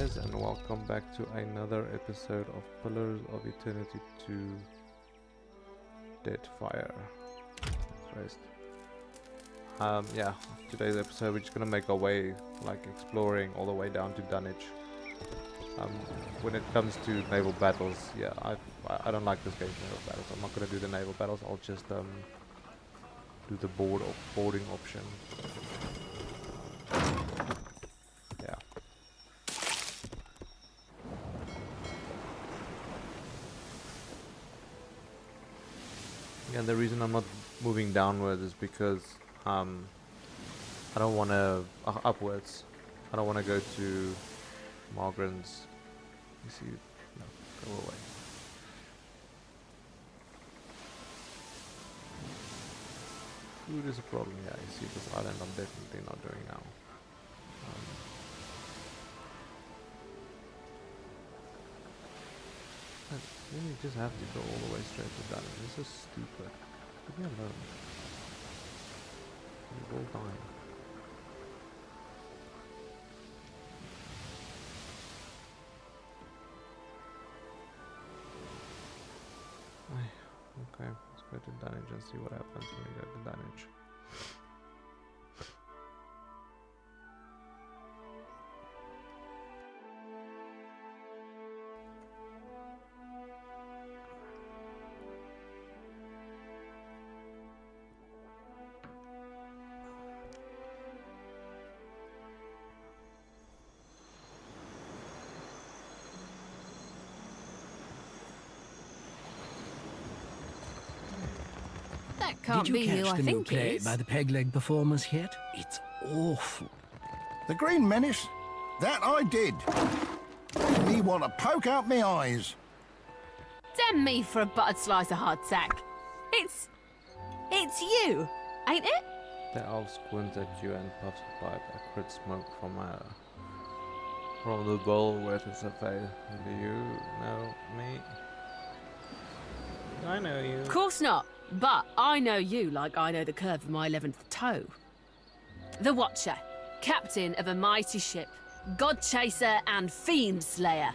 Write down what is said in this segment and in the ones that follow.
guys, and welcome back to another episode of Pillars of Eternity 2 Deadfire. Let's rest. Yeah, today's episode we're just gonna make our way, like exploring all the way down to Dunnage. When it comes to naval battles, yeah, I don't like this game's naval battles. I'm not gonna do the naval battles. I'll just do the boarding option. Yeah. And the reason I'm not moving downwards is because I don't want to upwards. I don't want to go to Margaret's. You see, no, go away. Food is a problem. Yeah, you see this island. I'm definitely not doing now. Then you just have to go all the way straight to Dunnage. This is stupid. Leave me alone. You will die. Okay, let's go to Dunnage and see what happens when we go to Dunnage. That can't Did be you who catch I the new think play it is. by the peg-leg performers yet? It's awful. The Green Menace? That I did. Made me want to poke out my eyes. Damn me for a buttered slice of hardtack. It's you, ain't it? The elf squints at you and puffs a pipe. A crit smoke from the bowl with his face. Do you know me? I know you. Of course not, but I know you like I know the curve of my 11th toe. The Watcher, captain of a mighty ship, god chaser and fiend slayer.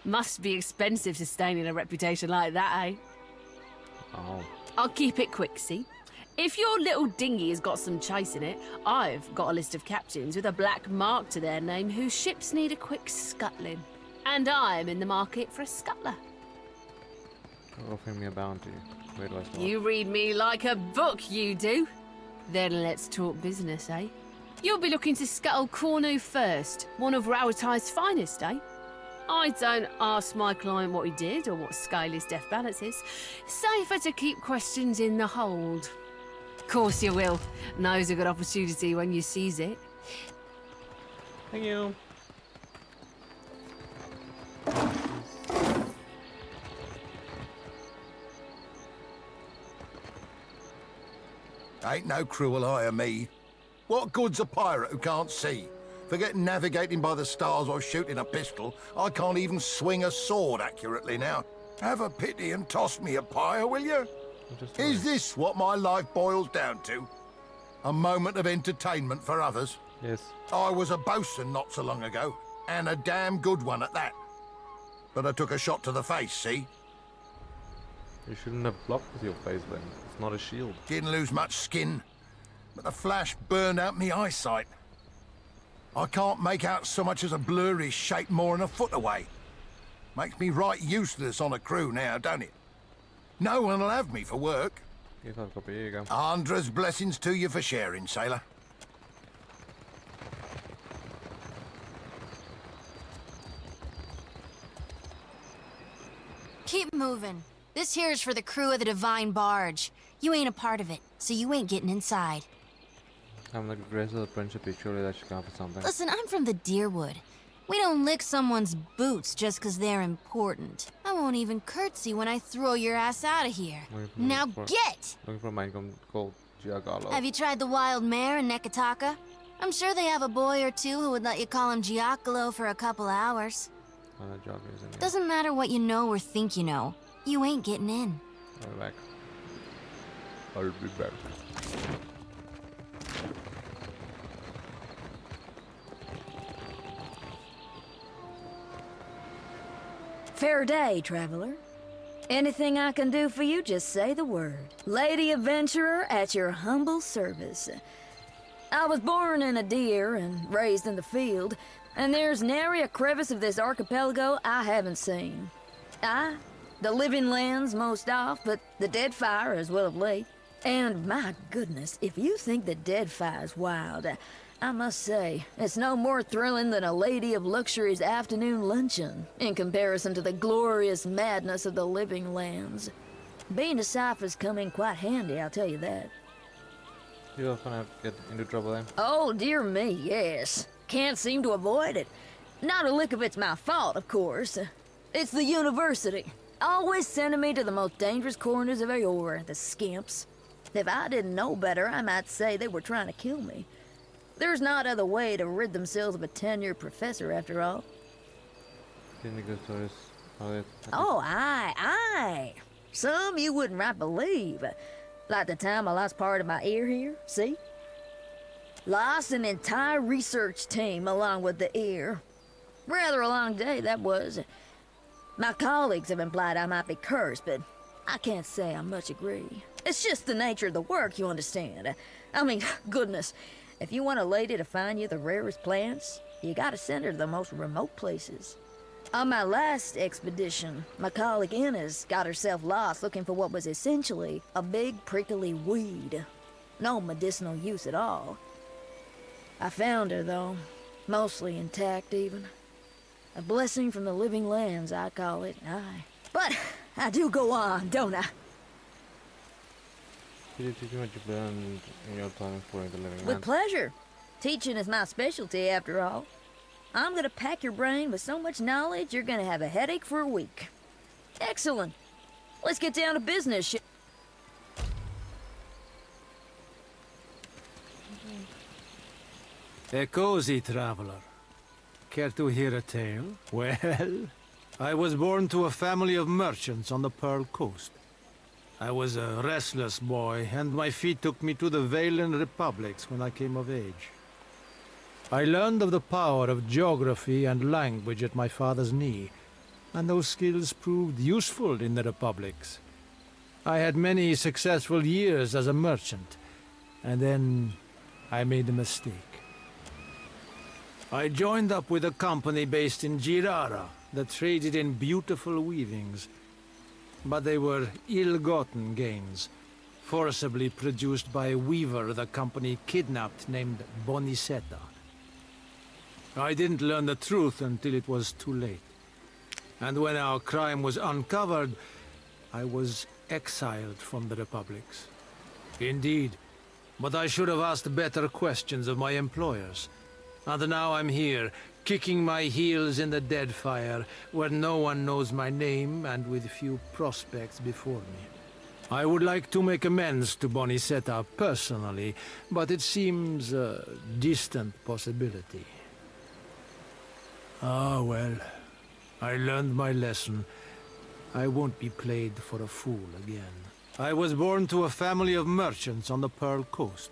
Must be expensive sustaining a reputation like that, eh? Oh. I'll keep it quick, see? If your little dinghy has got some chase in it, I've got a list of captains with a black mark to their name whose ships need a quick scuttling. And I'm in the market for a scuttler. You're offering me a bounty. Where do I start? You read me like a book, you do. Then let's talk business, eh? You'll be looking to scuttle Cornu first, one of Rowatai's finest, eh? I don't ask my client what he did or what scale his death balance is. Safer to keep questions in the hold. Of course you will. Knows a good opportunity when you seize it. Thank you. Ain't no cruel eye of me. What good's a pirate who can't see? Forget navigating by the stars or shooting a pistol. I can't even swing a sword accurately now. Have a pity and toss me a pyre, will you? Is this what my life boils down to? A moment of entertainment for others? Yes. I was a bosun not so long ago, and a damn good one at that. But I took a shot to the face, see? You shouldn't have blocked with your face then. It's not a shield. Didn't lose much skin, but the flash burned out me eyesight. I can't make out so much as a blurry shape more than a foot away. Makes me right useless on a crew now, don't it? No one'll have me for work. Yes, I've got. Here you go. Andra's blessings to you for sharing, sailor. Keep moving. This here is for the crew of the Divine Barge. You ain't a part of it, so you ain't getting inside. I'm like the grace of the principal. Surely that should count for something. Listen, I'm from the Deerwood. We don't lick someone's boots just 'cause they're important. I won't even curtsy when I throw your ass out of here. Now get! Looking for a mine called Giacolo. Have you tried the wild mare in Nekataka? I'm sure they have a boy or two who would let you call him Giacolo for a couple hours. Doesn't matter what you know or think you know. You ain't getting in. I'll be back. I'll be back. Fair day, traveler. Anything I can do for you, just say the word. Lady adventurer at your humble service. I was born in a deer and raised in the field, and there's nary a crevice of this archipelago I haven't seen. The living lands most off, but the Deadfire as well of late. And my goodness, if you think the Deadfire's wild, I must say, it's no more thrilling than a lady of luxury's afternoon luncheon, in comparison to the glorious madness of the living lands. Being a cipher's come in quite handy, I'll tell you that. You're gonna get into trouble then? Oh, dear me, yes. Can't seem to avoid it. Not a lick of it's my fault, of course. It's the university. Always sending me to the most dangerous corners of Eora, the skimps. If I didn't know better, I might say they were trying to kill me. There's not other way to rid themselves of a tenured professor, after all. Oh, aye. Some you wouldn't right believe. Like the time I lost part of my ear here, see? Lost an entire research team along with the ear. Rather a long day, that was. My colleagues have implied I might be cursed, but I can't say I much agree. It's just the nature of the work, you understand. I mean, goodness, if you want a lady to find you the rarest plants, you gotta send her to the most remote places. On my last expedition, my colleague Inez got herself lost looking for what was essentially a big prickly weed. No medicinal use at all. I found her, though, mostly intact even. A blessing from the living lands, I call it, aye. But I do go on, don't I? Did you teach me what you've learned in your time exploring the living lands? With pleasure. Teaching is my specialty, after all. I'm gonna pack your brain with so much knowledge, you're gonna have a headache for a week. Excellent. Let's get down to business, Cozy traveler. Care to hear a tale? Well, I was born to a family of merchants on the Pearl Coast. I was a restless boy, and my feet took me to the Valen Republics when I came of age. I learned of the power of geography and language at my father's knee, and those skills proved useful in the Republics. I had many successful years as a merchant, and then I made a mistake. I joined up with a company based in Girara that traded in beautiful weavings. But they were ill-gotten gains, forcibly produced by a weaver the company kidnapped named Bonicetta. I didn't learn the truth until it was too late. And when our crime was uncovered, I was exiled from the Republics. Indeed, but I should have asked better questions of my employers. And now I'm here, kicking my heels in the Deadfire, where no one knows my name and with few prospects before me. I would like to make amends to Bonicetta personally, but it seems a distant possibility. Ah, well, I learned my lesson. I won't be played for a fool again. I was born to a family of merchants on the Pearl Coast.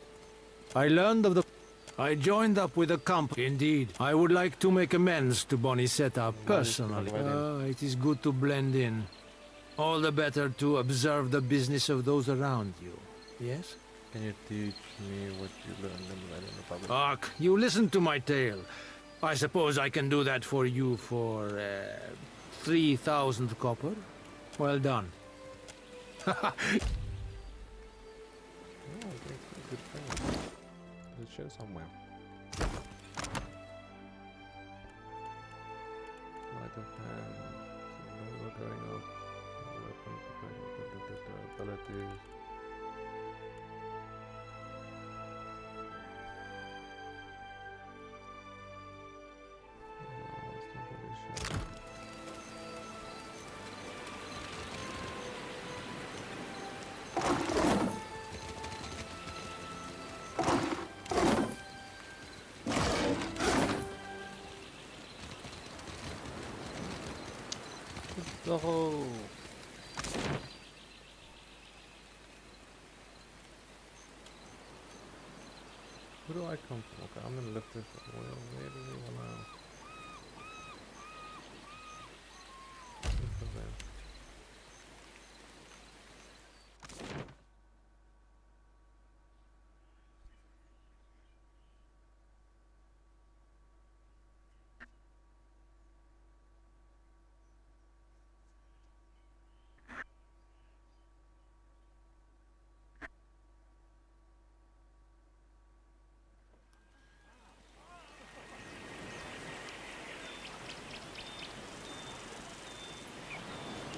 I joined up with a company. Indeed, I would like to make amends to Bonicetta personally. It is good to blend in. All the better to observe the business of those around you. Yes? Can you teach me what you learned in the Republic? Ark, you listen to my tale. I suppose I can do that for you for 3,000 copper. Well done. Good thing. Let's show somewhere. Light of hand. So we're going up. Weapons, abilities. That's not really sure. Let's go. Where do I come from? Okay, I'm in Rifters. Where do we wanna?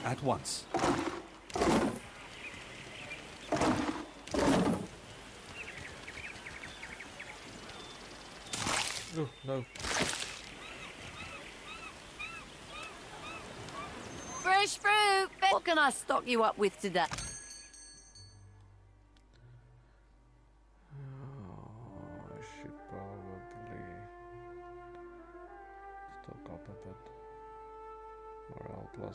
at once. Oh, no. Fresh fruit! What can I stock you up with today? Oh, I should probably stock up a bit. Morale +1.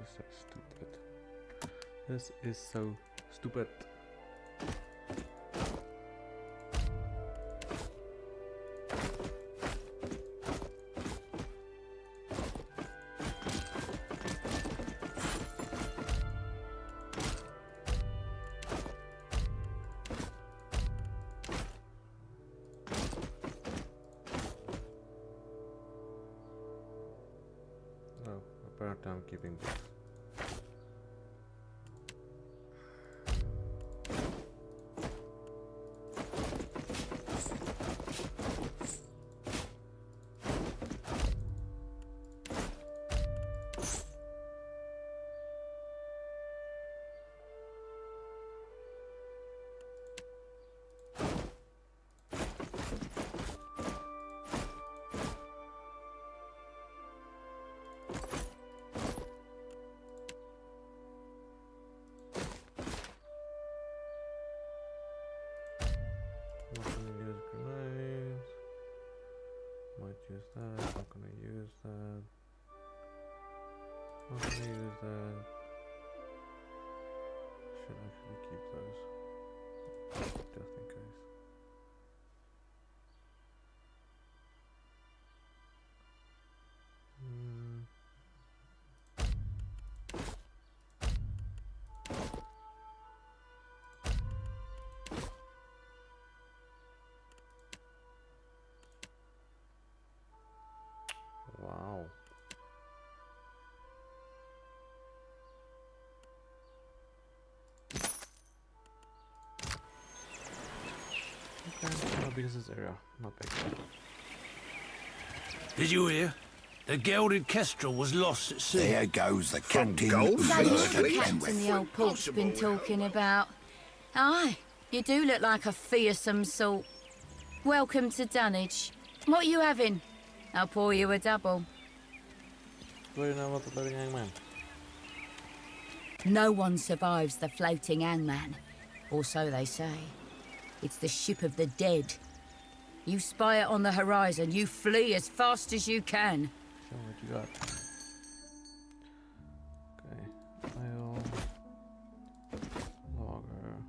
This is so stupid. This is so stupid. Oh, apparently I'm keeping this. Not gonna use grenades. Might use that. Not gonna use that. Not gonna use that. Should actually keep those. Just in case. Wow. Okay, how big is this area? Not big. Did you hear? The gilded kestrel was lost at sea. There goes the captain. gold? who That murdered is the Penwith. captain the old pork's been talking about. Aye, you do look like a fearsome sort. Welcome to Dunnage. What are you having? I'll pour you a double. What do you know about the Floating Hangman? No one survives the Floating Hangman, or so they say. It's the ship of the dead. You spy it on the horizon, you flee as fast as you can. Show me what you got. Okay. Ale, lager, rum.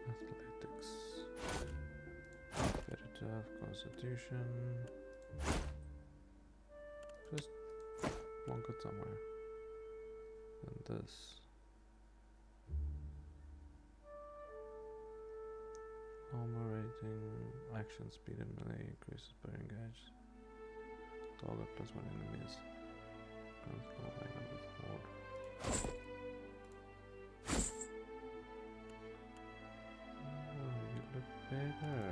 Athletics. Better to have constitution. Just plonk it somewhere. And this. Armor rating, action speed and melee increases per engage. Target +1 enemies. Control with horde. Oh, you look better.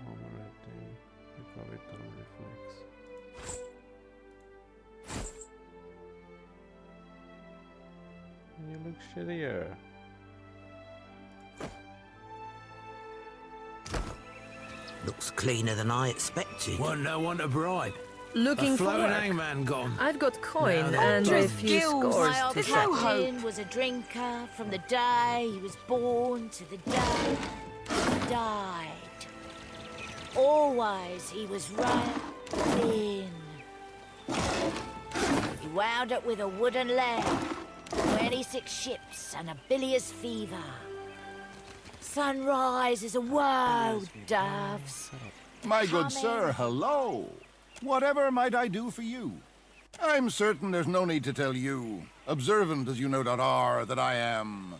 Armor rating, recovery time reflex. You look shittier. Looks cleaner than I expected. Weren't no one to bribe. Looking A for floating work. hangman gone. I've got coin No, and a just few skills. scores to There's check. no hope. Captain was a drinker from the day he was born to the day he died. Always he was right thin. He wound up with a wooden leg, 26 ships and a bilious fever. Sunrise is a world, doves. My good Come sir, in. hello. Whatever might I do for you? I'm certain there's no need to tell you, observant as you no doubt are, that I am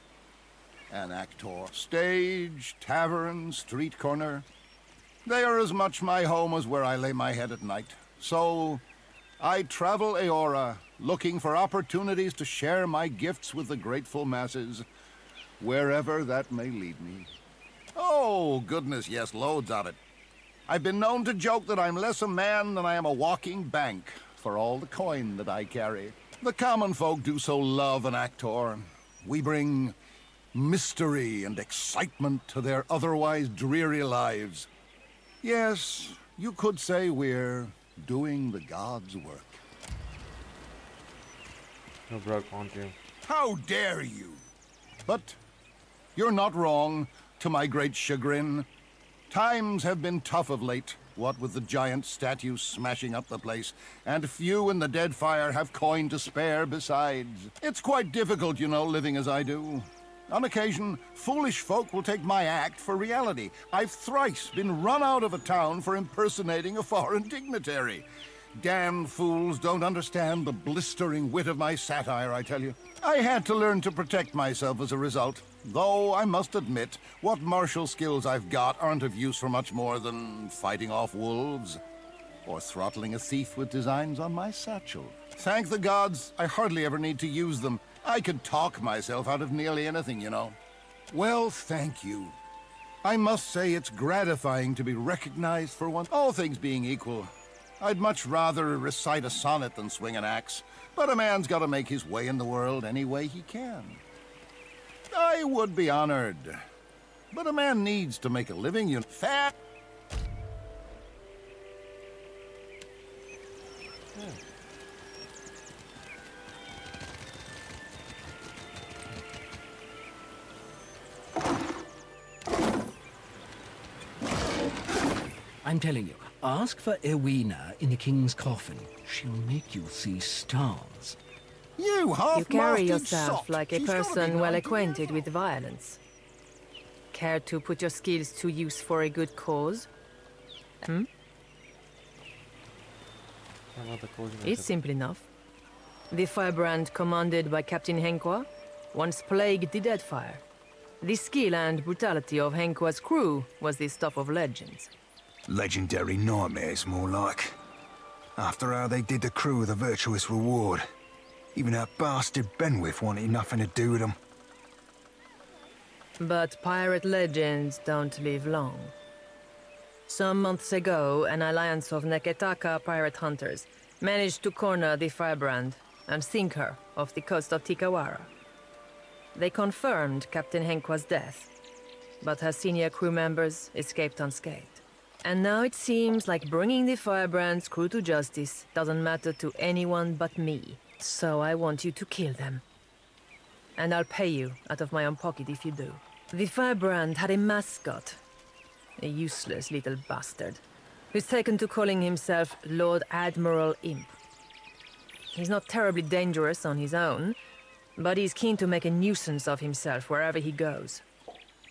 an actor. Stage, tavern, street corner. They are as much my home as where I lay my head at night. So, I travel Aora, looking for opportunities to share my gifts with the grateful masses, wherever that may lead me. Oh, goodness, yes, loads of it. I've been known to joke that I'm less a man than I am a walking bank for all the coin that I carry. The common folk do so love an actor. We bring mystery and excitement to their otherwise dreary lives. Yes, you could say we're doing the gods' work. You're broke, aren't you? How dare you? But you're not wrong, to my great chagrin. Times have been tough of late, what with the giant statues smashing up the place, and few in the Deadfire have coin to spare besides. It's quite difficult, you know, living as I do. On occasion, foolish folk will take my act for reality. I've thrice been run out of a town for impersonating a foreign dignitary. Damn fools don't understand the blistering wit of my satire, I tell you. I had to learn to protect myself as a result, though I must admit, what martial skills I've got aren't of use for much more than fighting off wolves or throttling a thief with designs on my satchel. Thank the gods, I hardly ever need to use them. I could talk myself out of nearly anything, you know. Well, thank you. I must say it's gratifying to be recognized for one. All things being equal, I'd much rather recite a sonnet than swing an axe, but a man's got to make his way in the world any way he can. I would be honored, but a man needs to make a living, you know. Fat. I'm telling you, ask for Ewena in the king's coffin. She'll make you see stars. You half-masted You carry yourself sot. like a She's gotta be person well 90 acquainted years with violence. Care to put your skills to use for a good cause? Hmm? It's simple enough. The firebrand commanded by Captain Henqua once plagued the Deadfire. The skill and brutality of Henqua's crew was the stuff of legends. Legendary nightmares, more like. After how they did the crew with a virtuous reward. Even that bastard Benwith wanted nothing to do with them. But pirate legends don't live long. Some months ago, an alliance of Neketaka pirate hunters managed to corner the firebrand and sink her off the coast of Tikawara. They confirmed Captain Henqua's death, but her senior crew members escaped unscathed. And now it seems like bringing the firebrand's crew to justice doesn't matter to anyone but me. So I want you to kill them. And I'll pay you out of my own pocket if you do. The firebrand had a mascot. A useless little bastard, who's taken to calling himself Lord Admiral Imp. He's not terribly dangerous on his own, but he's keen to make a nuisance of himself wherever he goes.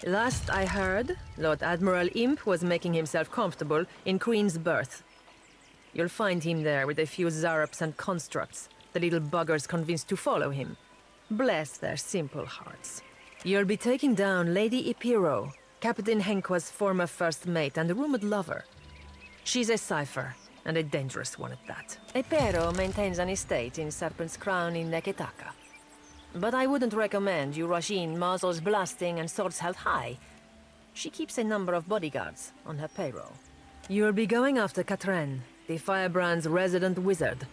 Last I heard, Lord Admiral Imp was making himself comfortable in Queen's Berth. You'll find him there with a few zarups and constructs, the little buggers convinced to follow him. Bless their simple hearts. You'll be taking down Lady Ipiro, Captain Henqua's former first mate and rumored lover. She's a cipher, and a dangerous one at that. Ipiro maintains an estate in Serpent's Crown in Neketaka. But I wouldn't recommend you rush in muzzles blasting and swords held high. She keeps a number of bodyguards on her payroll. You'll be going after Katren, the firebrand's resident wizard.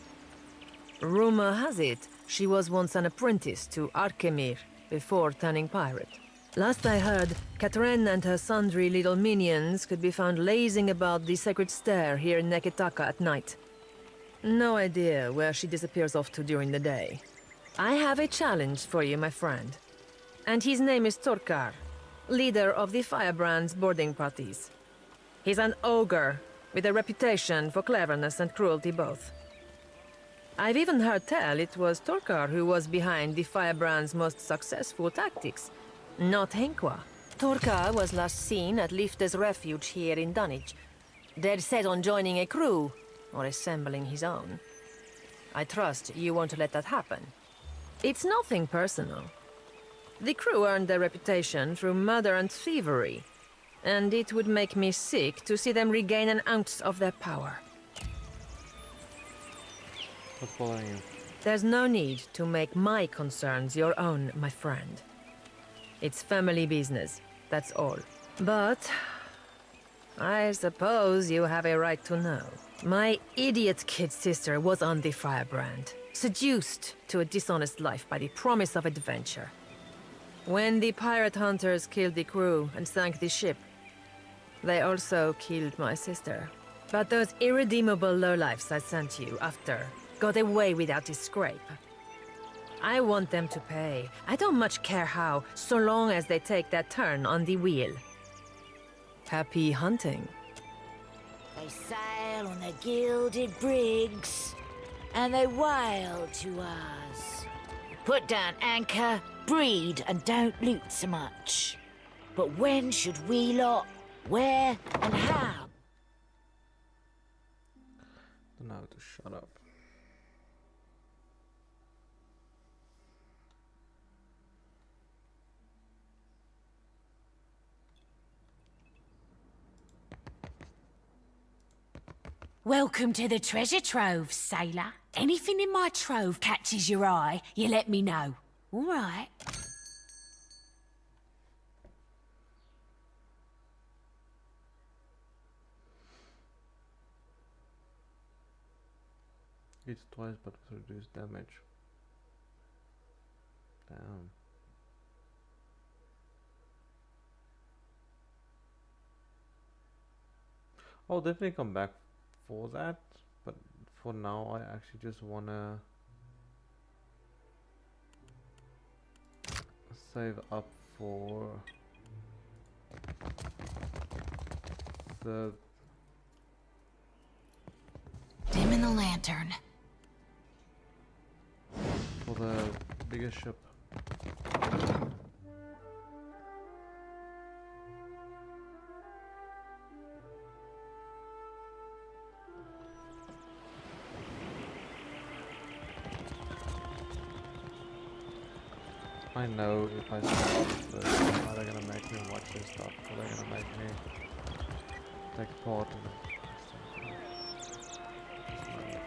Rumor has it she was once an apprentice to Arkemir before turning pirate. Last I heard, Catherine and her sundry little minions could be found lazing about the sacred stair here in Neketaka at night. No idea where she disappears off to during the day. I have a challenge for you, my friend. And his name is Torkar, leader of the Firebrand's boarding parties. He's an ogre, with a reputation for cleverness and cruelty both. I've even heard tell it was Torkar who was behind the Firebrand's most successful tactics, not Henkwa. Torkar was last seen at Rifters Refuge here in Dunnage. Dead set on joining a crew, or assembling his own. I trust you won't let that happen. It's nothing personal. The crew earned their reputation through murder and thievery, and it would make me sick to see them regain an ounce of their power. What's following you? There's no need to make my concerns your own, my friend. It's family business, that's all. But I suppose you have a right to know. My idiot kid sister was on the Firebrand, seduced to a dishonest life by the promise of adventure. When the pirate hunters killed the crew and sank the ship, they also killed my sister. But those irredeemable lowlifes I sent you after got away without a scrape. I want them to pay. I don't much care how, so long as they take that turn on the wheel. Happy hunting. They sail on their gilded brigs, and they wail to us. Put down anchor, breed, and don't loot so much. But when should we lot? Where and how? Don't know how to shut up. Welcome to the treasure trove, sailor. Anything in my trove catches your eye, you let me know. All right. Hits twice but with reduced damage. Damn. I'll definitely come back for that, but for now I actually just wanna save up for the Dim in the lantern. for the bigger ship. I know if I start this, how they're gonna make me watch this stuff, or they're gonna make me take part in it.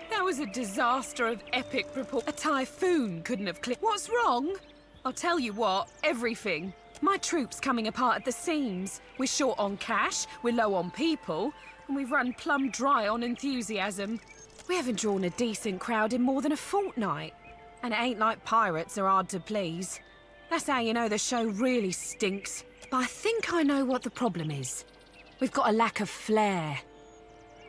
That was a disaster of epic proportion. A typhoon couldn't have cleared. What's wrong? I'll tell you what, everything. My troop's coming apart at the seams. We're short on cash, we're low on people, and we've run plumb dry on enthusiasm. We haven't drawn a decent crowd in more than a fortnight. And it ain't like pirates are hard to please. That's how you know the show really stinks. But I think I know what the problem is. We've got a lack of flair.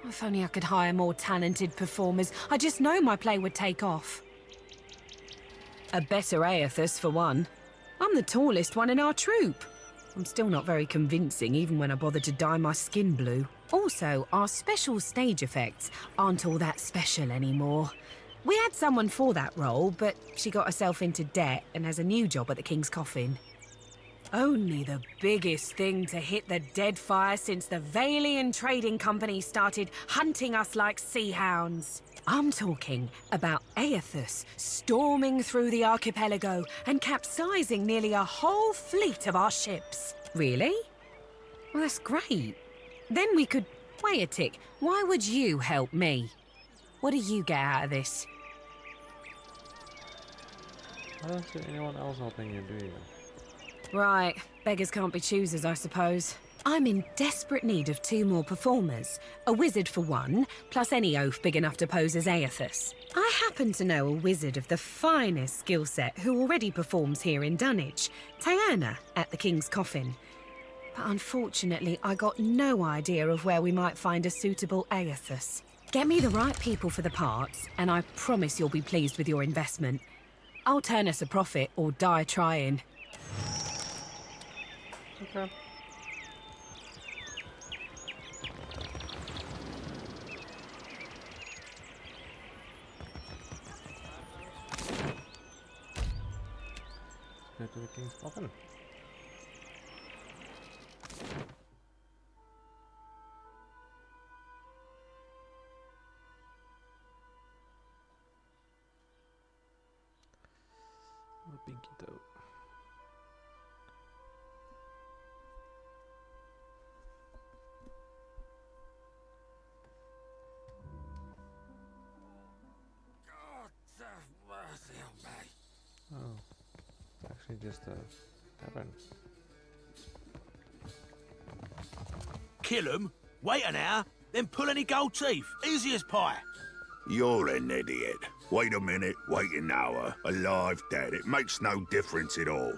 If only I could hire more talented performers. I just know my play would take off. A better Aethys, for one. I'm the tallest one in our troupe. I'm still not very convincing, even when I bother to dye my skin blue. Also, our special stage effects aren't all that special anymore. We had someone for that role, but she got herself into debt and has a new job at the King's Coffin. Only the biggest thing to hit the Deadfire since the Valian Trading Company started hunting us like sea hounds. I'm talking about Aethys storming through the archipelago and capsizing nearly a whole fleet of our ships. Really? Well, that's great. Then we could... Wait a tick. Why would you help me? What do you get out of this? I don't see anyone else helping you, do you? Right. Beggars can't be choosers, I suppose. I'm in desperate need of 2 more performers. A wizard for one, plus any oaf big enough to pose as Aethys. I happen to know a wizard of the finest skill set who already performs here in Dunnage, Diana, at the King's Coffin. But unfortunately, I got no idea of where we might find a suitable Aethus. Get me the right people for the parts, and I promise you'll be pleased with your investment. I'll turn us a profit or die trying. Okay. Go to the King's Coffin. The pinky toe. Oh, it's actually just a tavern. Kill 'em, wait an hour, then pull any gold teeth. Easy as pie. You're an idiot. Wait a minute, wait an hour. Alive, dead, it makes no difference at all.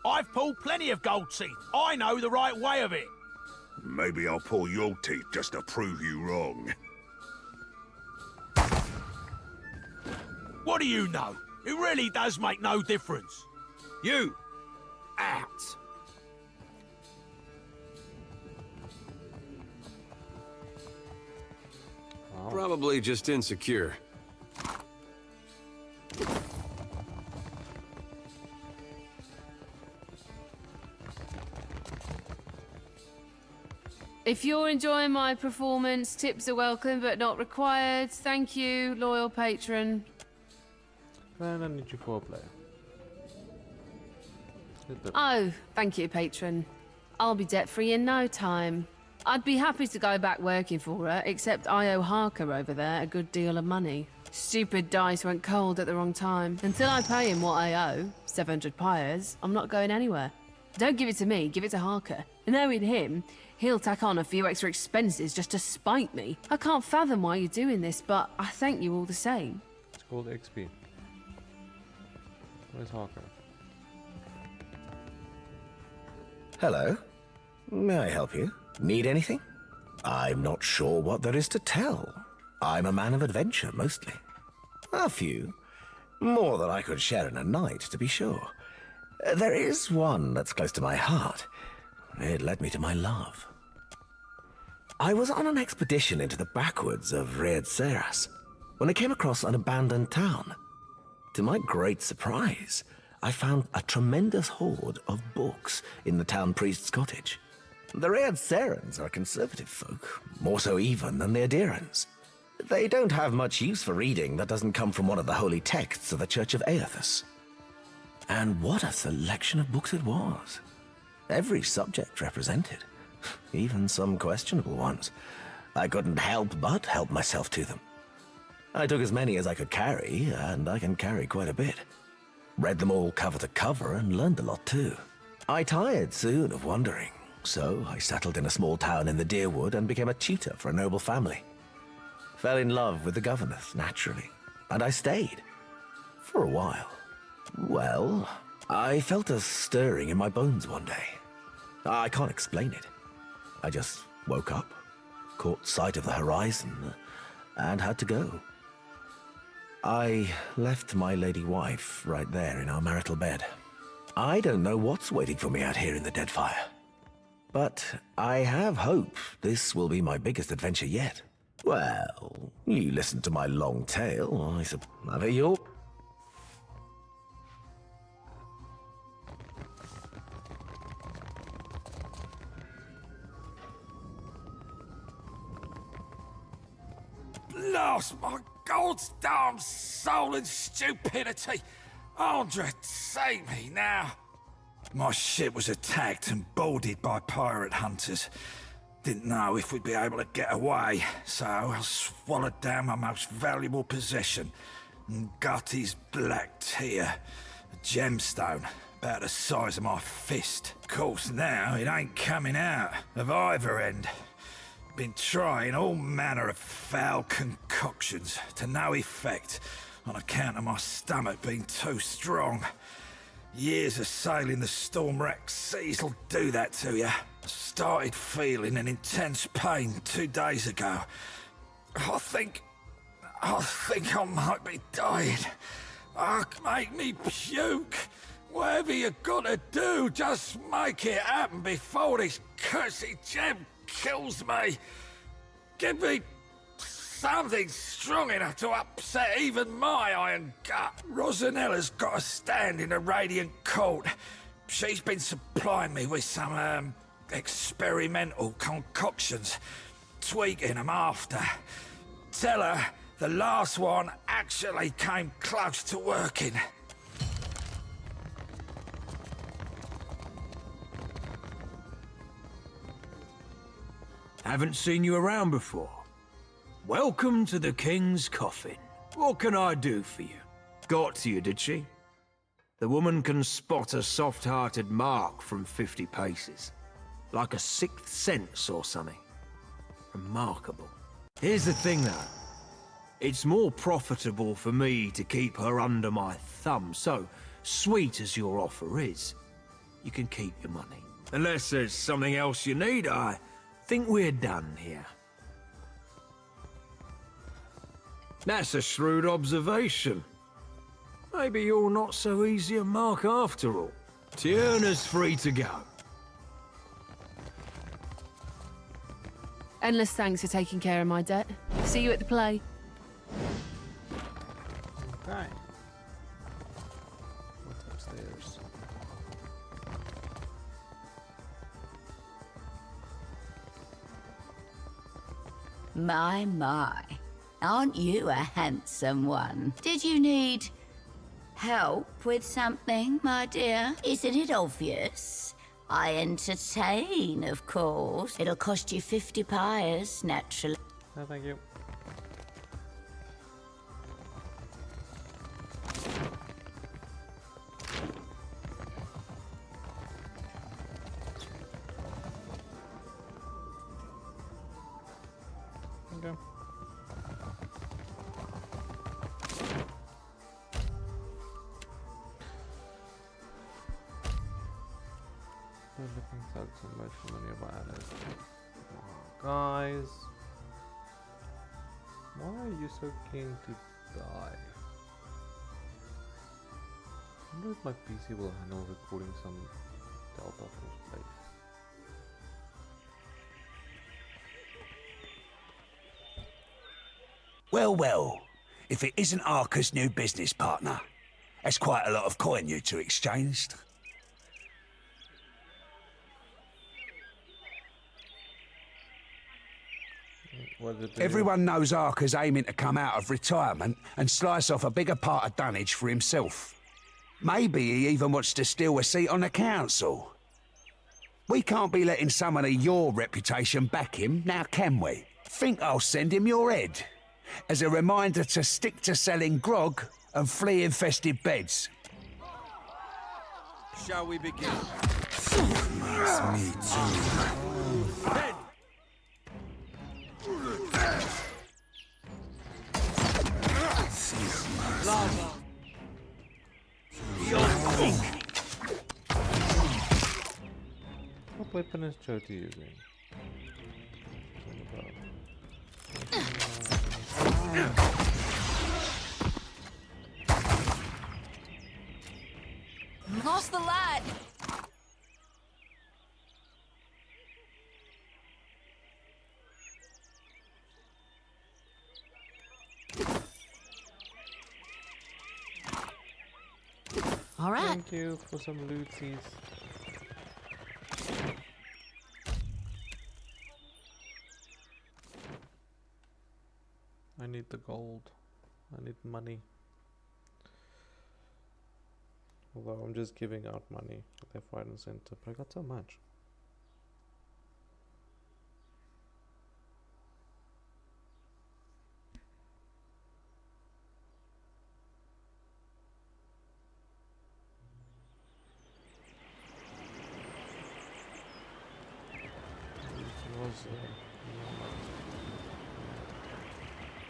I've pulled plenty of gold teeth. I know the right way of it. Maybe I'll pull your teeth just to prove you wrong. What do you know? It really does make no difference. You, out. Probably just insecure. If you're enjoying my performance, tips are welcome but not required. Thank you, loyal patron. Then I need you for a player. Oh, thank you, patron. I'll be debt-free in no time. I'd be happy to go back working for her, except I owe Harker over there a good deal of money. Stupid dice went cold at the wrong time. Until I pay him what I owe, 700 pyres, I'm not going anywhere. Don't give it to me, give it to Harker. Knowing him, he'll tack on a few extra expenses just to spite me. I can't fathom why you're doing this, but I thank you all the same. It's called XP. Where's Harker? Hello. May I help you? Need anything? I'm not sure what there is to tell. I'm a man of adventure, mostly. A few. More than I could share in a night, to be sure. There is one that's close to my heart. It led me to my love. I was on an expedition into the backwoods of Rifters when I came across an abandoned town. To my great surprise, I found a tremendous hoard of books in the town priest's cottage. The Rifters are conservative folk, more so even than the adherents. They don't have much use for reading that doesn't come from one of the holy texts of the Church of Aethus. And what a selection of books it was. Every subject represented, even some questionable ones. I couldn't help but help myself to them. I took as many as I could carry, and I can carry quite a bit. Read them all cover to cover and learned a lot too. I tired soon of wandering, so I settled in a small town in the Deerwood and became a tutor for a noble family. Fell in love with the governess, naturally, and I stayed. For a while. Well, I felt a stirring in my bones one day. I can't explain it. I just woke up, caught sight of the horizon, and had to go. I left my lady wife right there in our marital bed. I don't know what's waiting for me out here in the Deadfire. But I have hope this will be my biggest adventure yet. Well, you listened to my long tale, I suppose. Have it your... Lost my goddamn soul in stupidity. Andre, save me now. My ship was attacked and boarded by pirate hunters. Didn't know if we'd be able to get away, so I swallowed down my most valuable possession, Ngati's black tear, a gemstone about the size of my fist. Of course now it ain't coming out of either end. Been trying all manner of foul concoctions to no effect on account of my stomach being too strong. Years of sailing the storm-racked seas will do that to you. Started feeling an intense pain 2 days ago. I think I might be dying. Make me puke. Whatever you gotta do, just make it happen before this cursed gem kills me. Give me something strong enough to upset even my iron gut. Rosanella's got a stand in the Radiant Court. She's been supplying me with some, experimental concoctions, tweaking them after. Tell her the last one actually came close to working. Haven't seen you around before. Welcome to the King's Coffin. What can I do for you? Got to you, did she? The woman can spot a soft-hearted mark from 50 paces. Like a sixth sense or something. Remarkable. Here's the thing, though. It's more profitable for me to keep her under my thumb, so sweet as your offer is, you can keep your money. Unless there's something else you need, I think we're done here. That's a shrewd observation. Maybe you're not so easy a mark after all. Tierna's free to go. Endless thanks for taking care of my debt. See you at the play. Okay. What's upstairs? My. Aren't you a handsome one? Did you need help with something, my dear? Isn't it obvious? I entertain, of course. It'll cost you 50 pyres, naturally. No, thank you. Okay. Looking so much from the nearby islands. Oh, guys, why are you so keen to die? I wonder if my PC will handle recording some Delta Force play. Well, if it isn't Arca's new business partner, that's quite a lot of coin you two exchanged. Everyone knows Arca's aiming to come out of retirement and slice off a bigger part of Dunnage for himself. Maybe he even wants to steal a seat on the council. We can't be letting someone of your reputation back him, now can we? Think I'll send him your head, as a reminder to stick to selling grog and flea-infested beds. Shall we begin? Makes me too. Lava. What weapon is Jyoti using? Lost the light. All right. Thank you for some lootsies. I need the gold. I need money. Although I'm just giving out money left, right and center, but I got so much.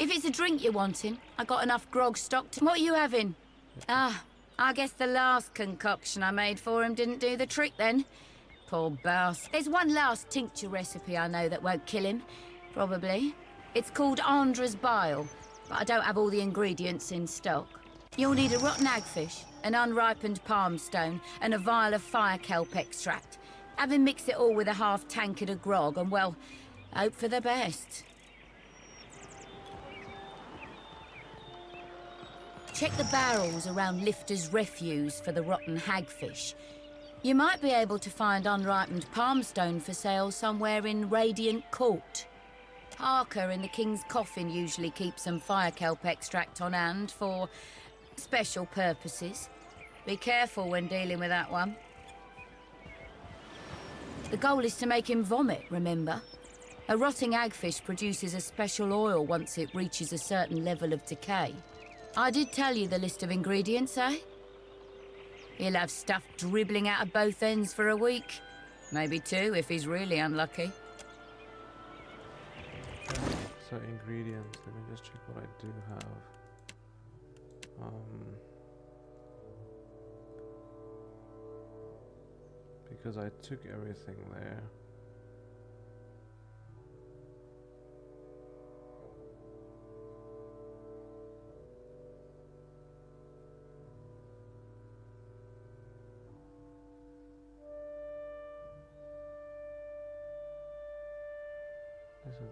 If it's a drink you're wanting, I got enough grog stocked. What are you having? Ah, I guess the last concoction I made for him didn't do the trick then. Poor boss. There's one last tincture recipe I know that won't kill him. Probably. It's called Andra's Bile, but I don't have all the ingredients in stock. You'll need a rotten hagfish, an unripened palm stone, and a vial of fire kelp extract. Have him mix it all with a half tankard of grog, and well, hope for the best. Check the barrels around Rifters Refuge for the rotten hagfish. You might be able to find unripened palmstone for sale somewhere in Radiant Court. Harker in the King's Coffin usually keeps some fire kelp extract on hand for special purposes. Be careful when dealing with that one. The goal is to make him vomit, remember? A rotting hagfish produces a special oil once it reaches a certain level of decay. I did tell you the list of ingredients, eh? He'll have stuff dribbling out of both ends for a week. Maybe 2 if he's really unlucky. So ingredients, let me just check what I do have. Because I took everything there.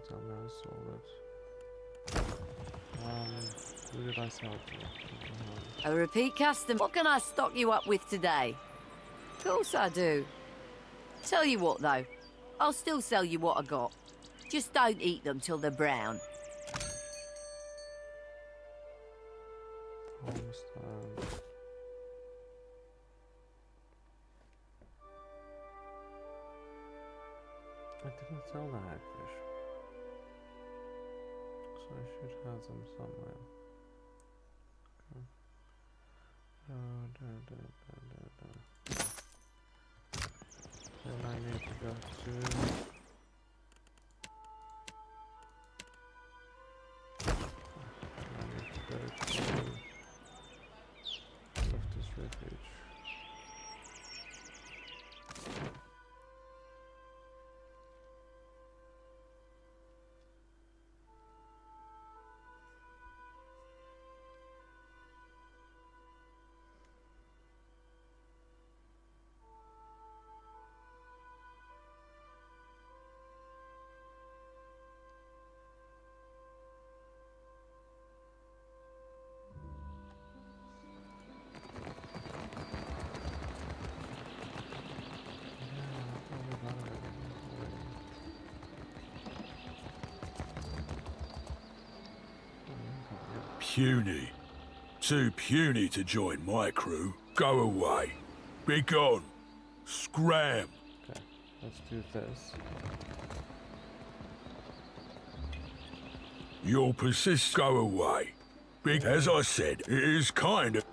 Tell me I sold it. Who did I sell to? A repeat customer. What can I stock you up with today? Of course I do. Tell you what though, I'll still sell you what I got. Just don't eat them till they're brown. I didn't sell the hagfish. So I should have them somewhere. Okay. Then I need to go to... Rifters Refuge. Puny. Too puny to join my crew. Go away. Be gone. Scram. Okay, let's do this. You'll persist. Go away. As I said, it is kind of...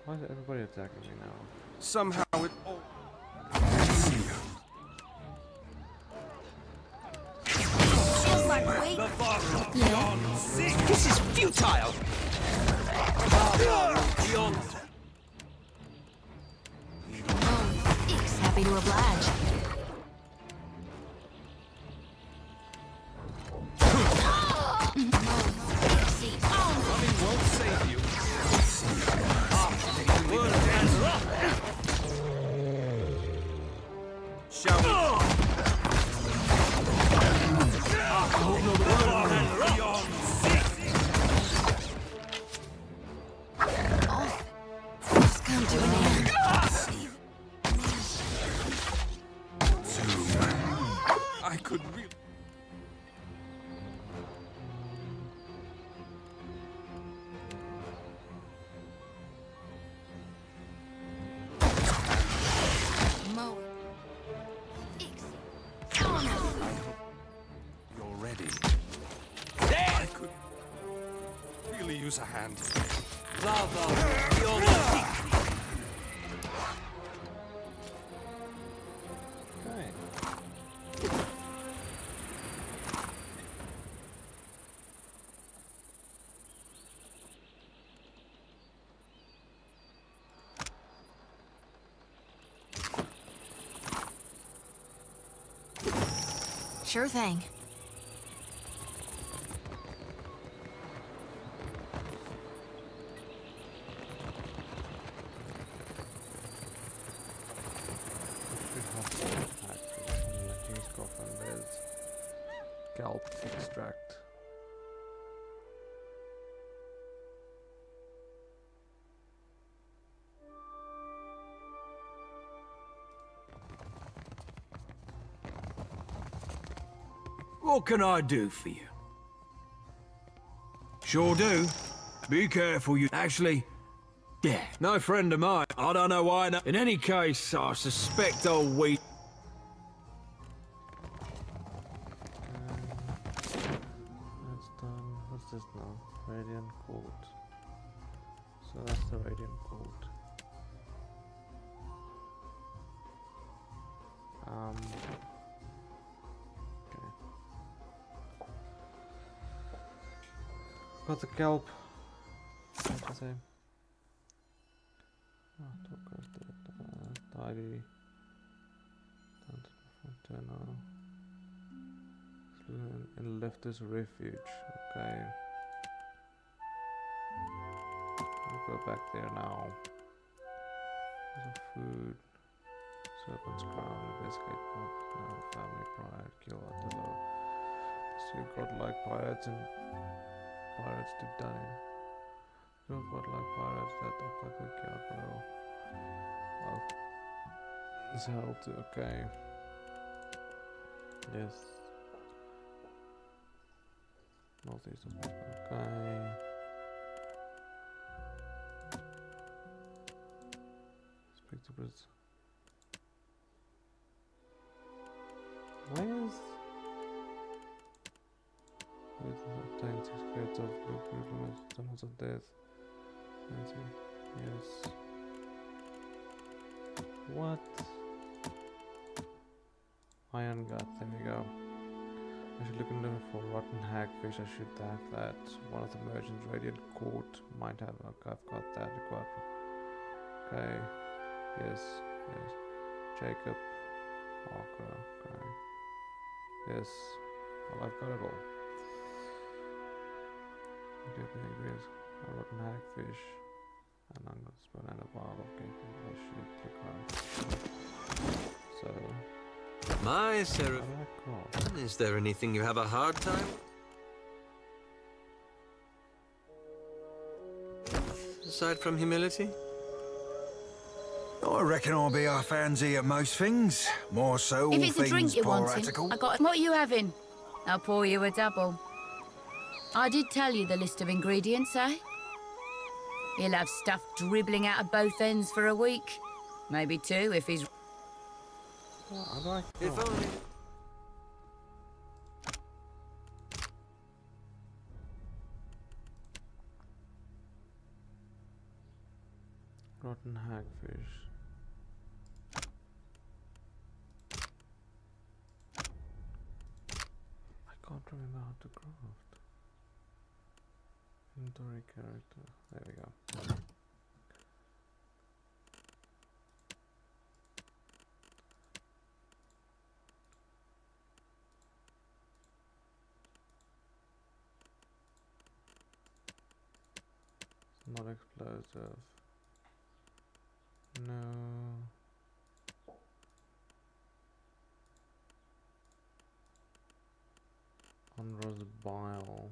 Why is everybody attacking me now? Somehow it all... This is futile! Happy to oblige. Running won't save you. Shall we? I could really... You're ready. I could really use a hand. Sure thing. King's Coffin, there's kelp extract. What can I do for you? Sure do. Be careful, you... Actually, yeah, no friend of mine. I don't know why. In any case, I suspect old wheat... That's done. What's this now? Radiant Court. So that's the Radiant Court. Okay. Got the kelp. What to say? Tarry. And Rifters Refuge. Okay. We'll go back there now. There's a food. Serpent's Crown. Investigate family pride. Kill Othello. Pursue Godlike pirates and pirates to Dunnage. Kill Godlike pirates that look like the Giacolo. Oh. This helped. Okay. Yes. Northeast of okay. Speak to Brits. Why is obtain 6 crates of blue tunnels of death? Yes. What? Iron gut, there we go. I should look into for rotten hagfish. I should have that. One of the merchants' Radiant Court might have. Okay, I've got that. Okay. Yes. Yes. Jacob. Parker. Okay. Yes. Well, I've got it all. Ingredients. A rotten hagfish. And I'm gonna spoon and a bottle of cake. I should look around. So. My Seraph, is there anything you have a hard time? Aside from humility? I reckon I'll be a fancy at most things. More so If all it's a drink things you're wanting, piratical. I got... What are you having? I'll pour you a double. I did tell you the list of ingredients, eh? He'll have stuff dribbling out of both ends for a week. Maybe 2 if he's... If only. Rotten hagfish. I can't remember how to craft. Inventory character. There we go. Not explosive. No. Unrose bile.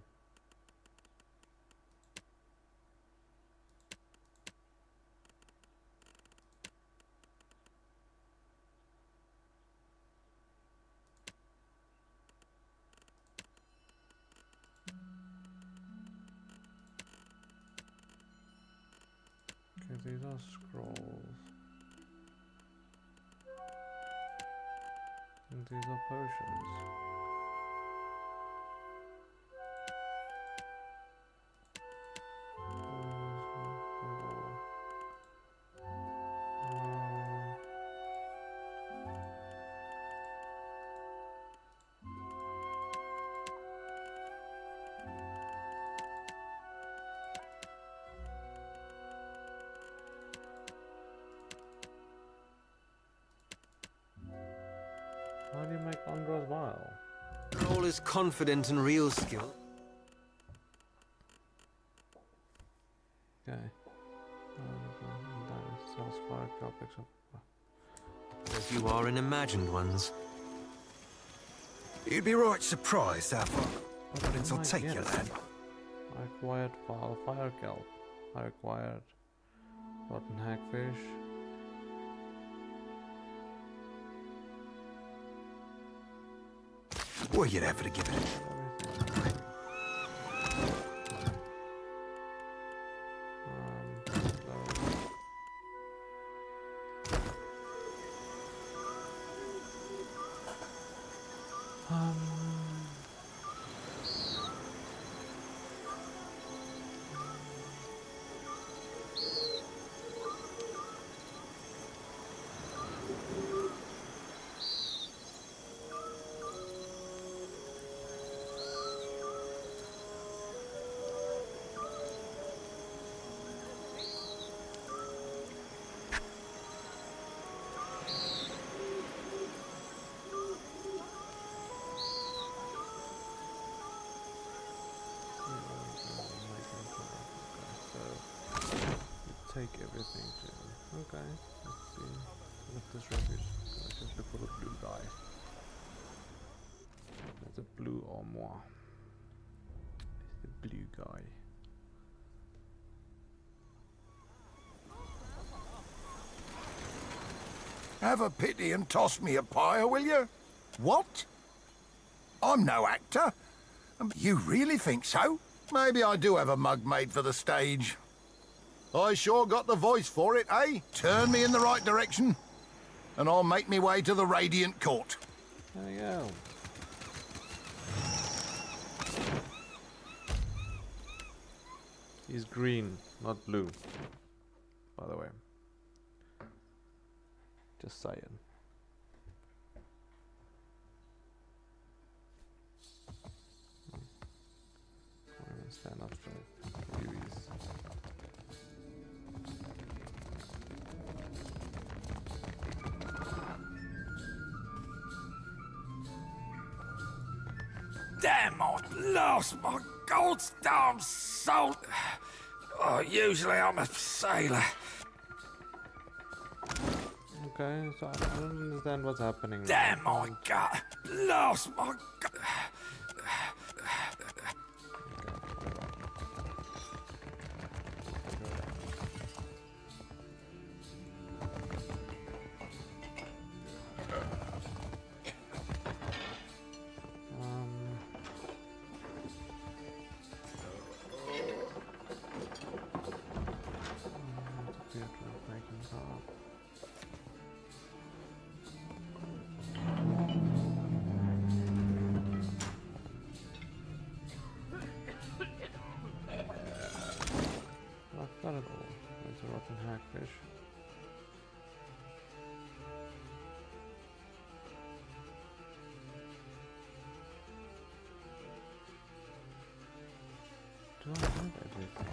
Okay, these are scrolls. And these are potions. How do you make Andra's vial? his confident and real skill. Okay. As you are in imagined ones. You'd be right surprised how far confidence will take you, lad. I acquired fire kelp. I acquired rotten hagfish. What you'd have to give it a try. Take everything to. Okay, let's see. Rifters Refuge. Let's just look for the blue guy. There's a blue armoire. It's the blue guy. Have a pity and toss me a pyre, will you? What? I'm no actor. You really think so? Maybe I do have a mug made for the stage. I sure got the voice for it, eh? Turn me in the right direction, and I'll make me way to the Radiant Court. There you go. He's green, not blue. By the way. Just saying. I'm gonna stand up straight. Beauties. Damn, I lost my God's darn soul. Oh, usually I'm a sailor. Okay, so I don't understand what's happening. Damn my gut. Lost my gut. Not at all. There's a rotten hagfish. Do I have everything?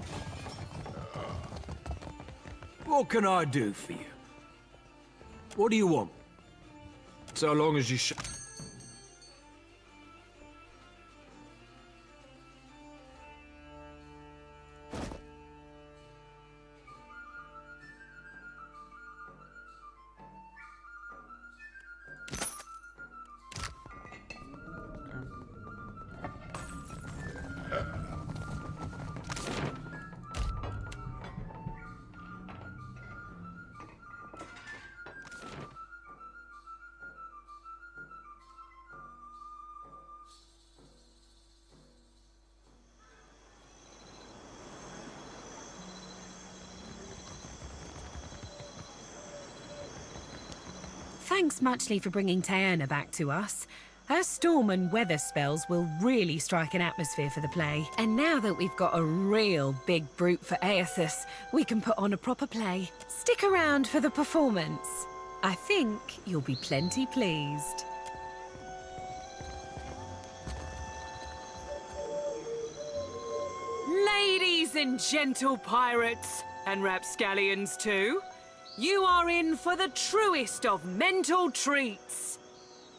What can I do for you? What do you want? So long as you Thanks muchly for bringing Taverna back to us. Her storm and weather spells will really strike an atmosphere for the play. And now that we've got a real big brute for Aethys, we can put on a proper play. Stick around for the performance. I think you'll be plenty pleased. Ladies and gentle pirates, and rapscallions too, you are in for the truest of mental treats.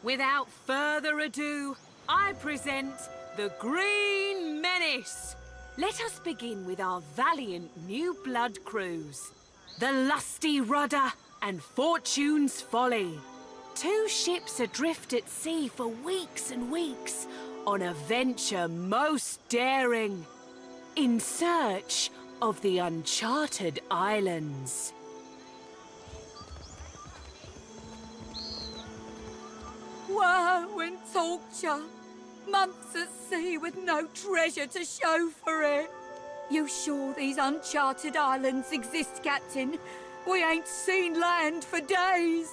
Without further ado, I present the Green Menace. Let us begin with our valiant new blood crews. The Lusty Rudder and Fortune's Folly. 2 ships adrift at sea for weeks and weeks on a venture most daring, in search of the uncharted islands. Woe and torture. Months at sea with no treasure to show for it. You sure these uncharted islands exist, Captain? We ain't seen land for days.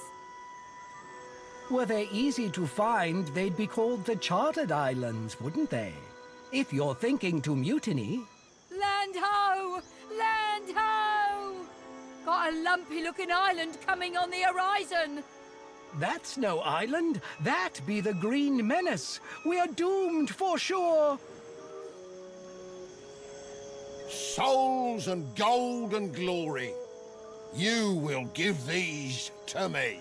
Were they easy to find, they'd be called the Chartered Islands, wouldn't they? If you're thinking to mutiny... Land ho! Land ho! Got a lumpy-looking island coming on the horizon. That's no island. That be the Green Menace. We're doomed for sure. Souls and gold and glory, you will give these to me.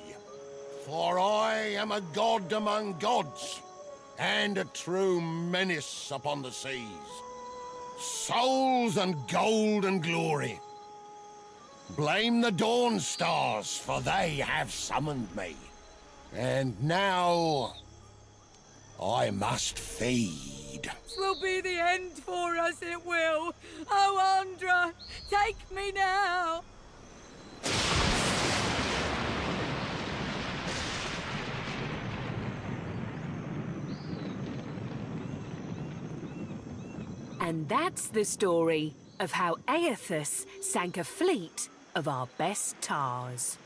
For I am a god among gods, and a true menace upon the seas. Souls and gold and glory. Blame the dawn stars, for they have summoned me. And now, I must feed. Twill be the end for us, it will. Oh, Andra, take me now. And that's the story of how Aethus sank a fleet of our best tars.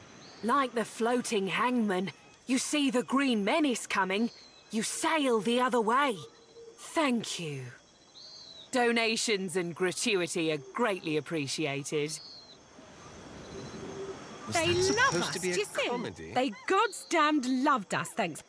Like the Floating Hangman, you see the Green Menace coming, you sail the other way. Thank you. Donations and gratuity are greatly appreciated. Was They that love supposed us, to be do a you see? comedy? They god's damned loved us, thanks.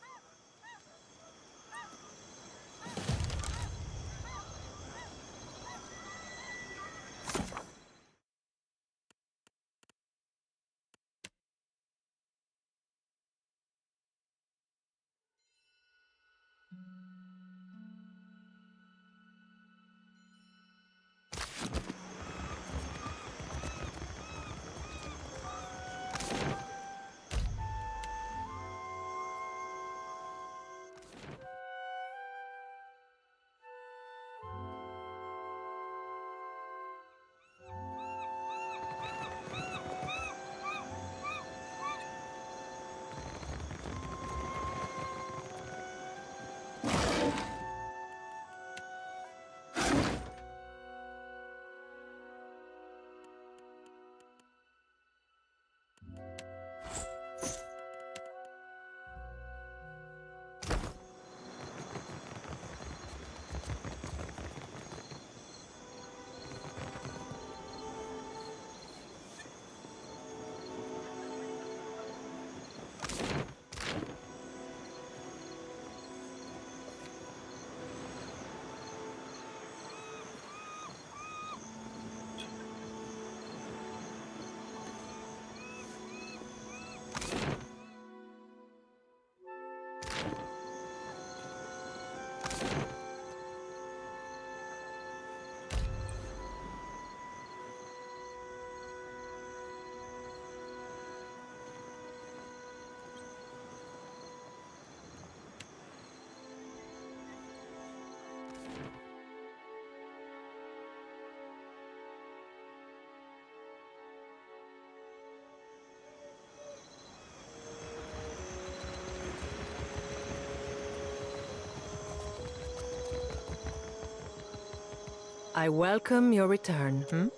I welcome your return,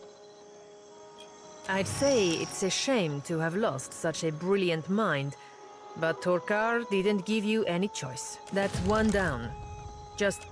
I'd say it's a shame to have lost such a brilliant mind, but Torkar didn't give you any choice. That's one down. Just